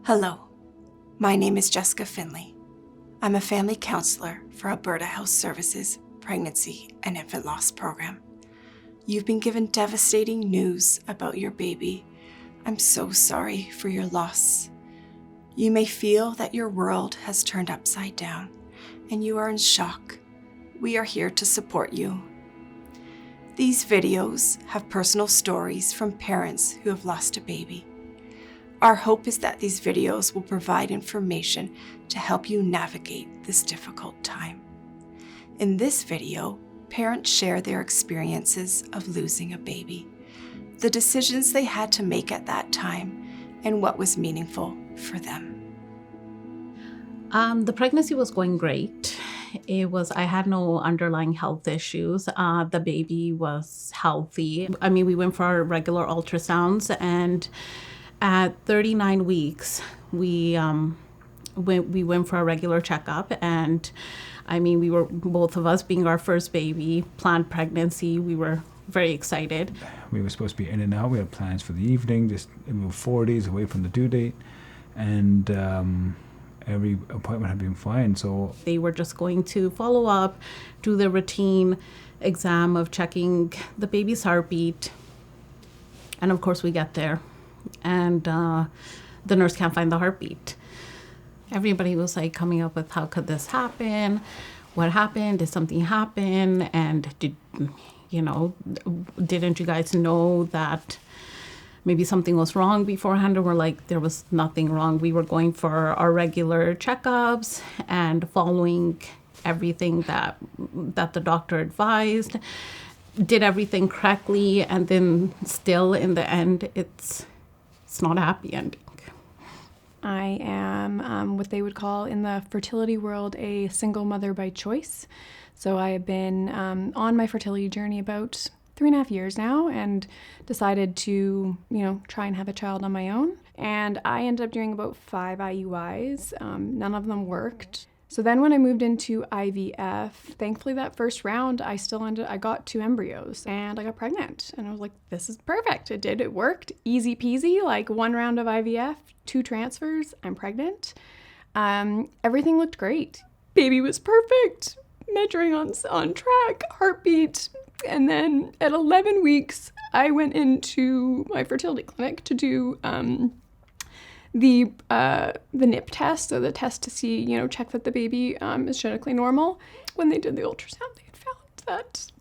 Hello, my name is Jessica Finley. I'm a family counselor for Alberta Health Services Pregnancy and Infant Loss Program. You've been given devastating news about your baby. I'm so sorry for your loss. You may feel that your world has turned upside down and you are in shock. We are here to support you. These videos have personal stories from parents who have lost a baby. Our hope is that these videos will provide information to help you navigate this difficult time. In this video, parents share their experiences of losing a baby, the decisions they had to make at that time, and what was meaningful for them. The pregnancy was going great. I had no underlying health issues. The baby was healthy. We went for our regular ultrasounds, and at 39 weeks, we went for a regular checkup, and we were, both of us being our first baby, planned pregnancy, we were very excited. We were supposed to be in and out. We had plans for the evening. We were 4 days away from the due date, and every appointment had been fine. So they were just going to follow up, do the routine exam of checking the baby's heartbeat, and of course we get there, and the nurse can't find the heartbeat. Everybody was like coming up with, how could this happen? What happened? Did something happen? And didn't you guys know that maybe something was wrong beforehand? And we're like, there was nothing wrong. We were going for our regular checkups and following everything that the doctor advised, did everything correctly, and then still in the end, it's not a happy ending. I am what they would call in the fertility world a single mother by choice. So I have been on my fertility journey about 3.5 years now, and decided to, try and have a child on my own. And I ended up doing about 5 IUIs. None of them worked. So then when I moved into IVF, thankfully that first round, I got 2 embryos and I got pregnant. And I was like, this is perfect. It worked. Easy peasy, like 1 round of IVF, 2 transfers, I'm pregnant. Everything looked great. Baby was perfect. Measuring on track, heartbeat. And then at 11 weeks, I went into my fertility clinic to do the NIP test, so the test to see, check that the baby is genetically normal. When they did the ultrasound, they had found that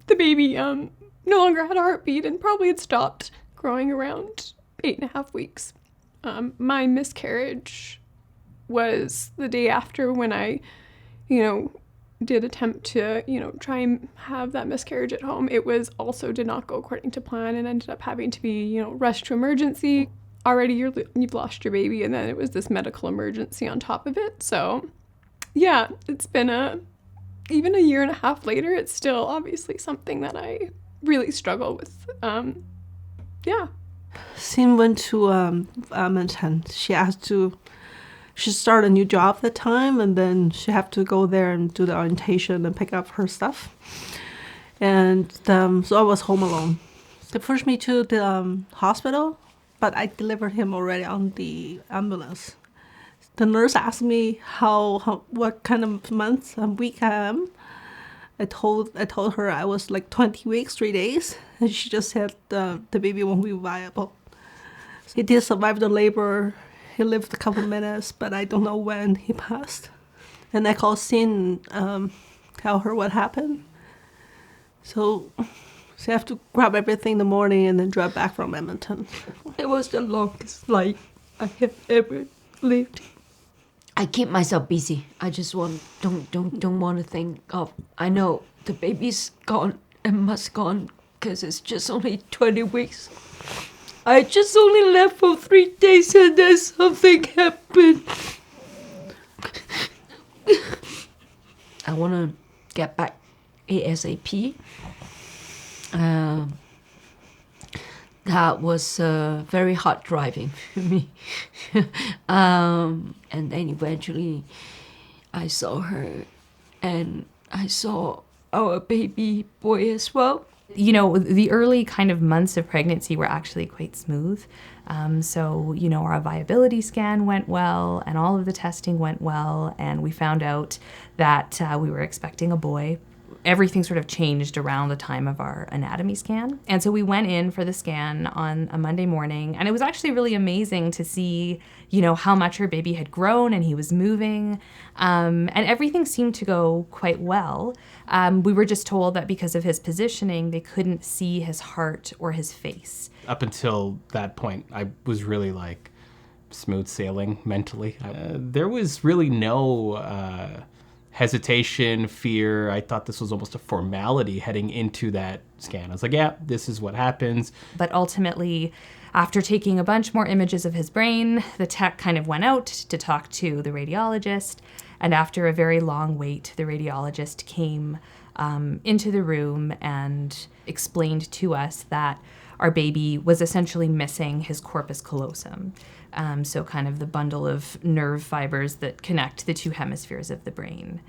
the baby no longer had a heartbeat and probably had stopped growing around 8.5 weeks. My miscarriage was the day after, when I, did attempt to, try and have that miscarriage at home. It did not go according to plan and ended up having to be, rushed to emergency. Already you've lost your baby, and then it was this medical emergency on top of it. So yeah, it's been even a 1.5 years later, it's still obviously something that I really struggle with. Xin went to Edmonton. She started a new job at the time, and then she had to go there and do the orientation and pick up her stuff. And so I was home alone. They pushed me to the hospital, but I delivered him already on the ambulance. The nurse asked me what kind of month and week I am. I told her I was like 20 weeks, 3 days, and she just said the baby won't be viable. He did survive the labor. He lived a couple minutes, but I don't know when he passed. And I called Xin, tell her what happened. So she have to grab everything in the morning and then drive back from Edmonton. It was the longest flight I have ever lived. I keep myself busy. I just don't want to think of, I know the baby's gone and must gone because it's just only 20 weeks. I just only left for 3 days and then something happened. I want to get back ASAP. That was very hard driving for me. And then eventually I saw her, and I saw our baby boy as well. You know, the early kind of months of pregnancy were actually quite smooth. So, you know, our viability scan went well and all of the testing went well. And we found out that we were expecting a boy. Everything sort of changed around the time of our anatomy scan. And so we went in for the scan on a Monday morning, and it was actually really amazing to see, you know, how much our baby had grown and he was moving. And everything seemed to go quite well. We were just told that because of his positioning, they couldn't see his heart or his face. Up until that point, I was really like smooth sailing mentally. There was really no hesitation, fear. I thought this was almost a formality heading into that scan. I was like, yeah, this is what happens. But ultimately, after taking a bunch more images of his brain, the tech kind of went out to talk to the radiologist. And after a very long wait, the radiologist came into the room and explained to us that our baby was essentially missing his corpus callosum. So kind of the bundle of nerve fibers that connect the two hemispheres of the brain.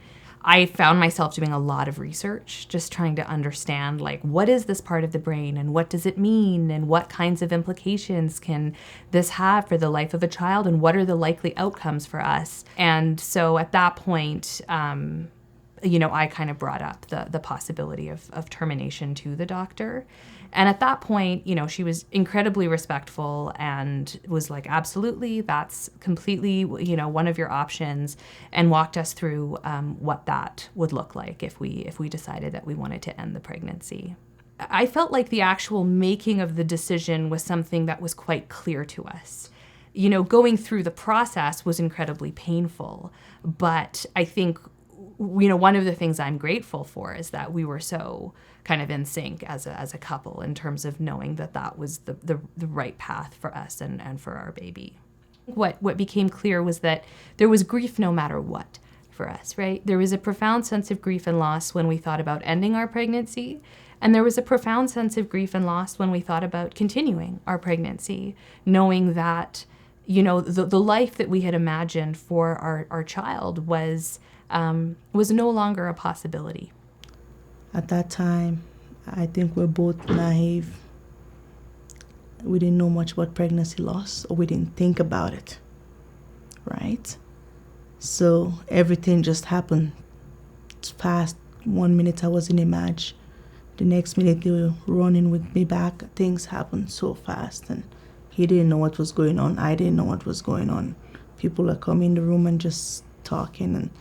I found myself doing a lot of research, just trying to understand, like, what is this part of the brain and what does it mean and what kinds of implications can this have for the life of a child and what are the likely outcomes for us? And so at that point, you know, I kind of brought up the possibility of termination to the doctor. And at that point, you know, she was incredibly respectful and was like, absolutely, that's completely, you know, one of your options, and walked us through what that would look like if we decided that we wanted to end the pregnancy. I felt like the actual making of the decision was something that was quite clear to us. You know, going through the process was incredibly painful, but I think, you know, one of the things I'm grateful for is that we were so kind of in sync as a couple in terms of knowing that that was the right path for us and for our baby. What became clear was that there was grief no matter what for us, right? There was a profound sense of grief and loss when we thought about ending our pregnancy, and there was a profound sense of grief and loss when we thought about continuing our pregnancy, knowing that, you know, the life that we had imagined for our child was no longer a possibility. At that time, I think we're both naive. We didn't know much about pregnancy loss, or we didn't think about it, right? So everything just happened fast. 1 minute I was in a match. The next minute they were running with me back. Things happened so fast, and he didn't know what was going on. I didn't know what was going on. People are coming in the room and just talking and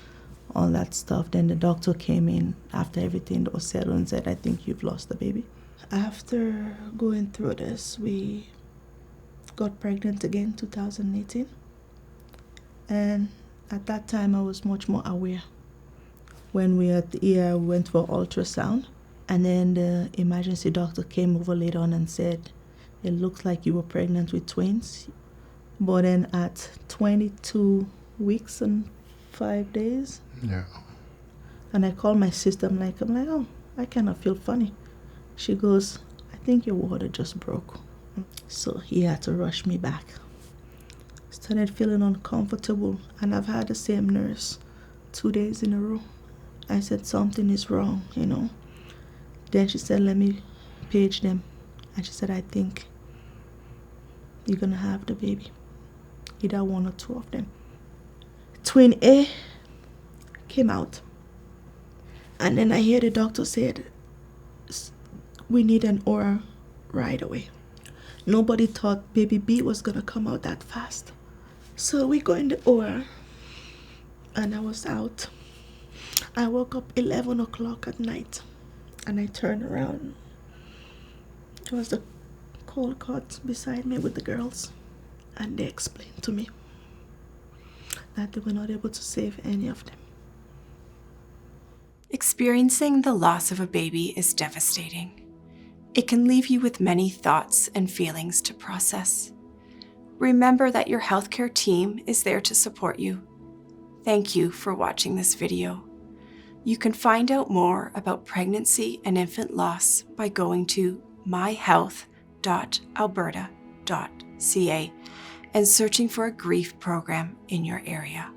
all that stuff. Then the doctor came in after everything was settled and said, I think you've lost the baby. After going through this, we got pregnant again 2018. And at that time, I was much more aware. When we were at the ER, we went for ultrasound. And then the emergency doctor came over later on and said, it looks like you were pregnant with twins. But then at 22 weeks and 5 days, yeah. And I called my sister. I'm like, oh, I kind of feel funny. She goes, I think your water just broke. So he had to rush me back. Started feeling uncomfortable, and I've had the same nurse 2 days in a row. I said, something is wrong, you know. Then she said, let me page them. And she said, I think you're going to have the baby. Either one or two of them. Twin A came out. And then I hear the doctor said, we need an OR right away. Nobody thought baby B was going to come out that fast. So we go in the OR, and I was out. I woke up 11 o'clock at night, and I turned around. It was the cold cot beside me with the girls, and they explained to me that they were not able to save any of them. Experiencing the loss of a baby is devastating. It can leave you with many thoughts and feelings to process. Remember that your healthcare team is there to support you. Thank you for watching this video. You can find out more about pregnancy and infant loss by going to MyHealth.Alberta.ca and searching for a grief program in your area.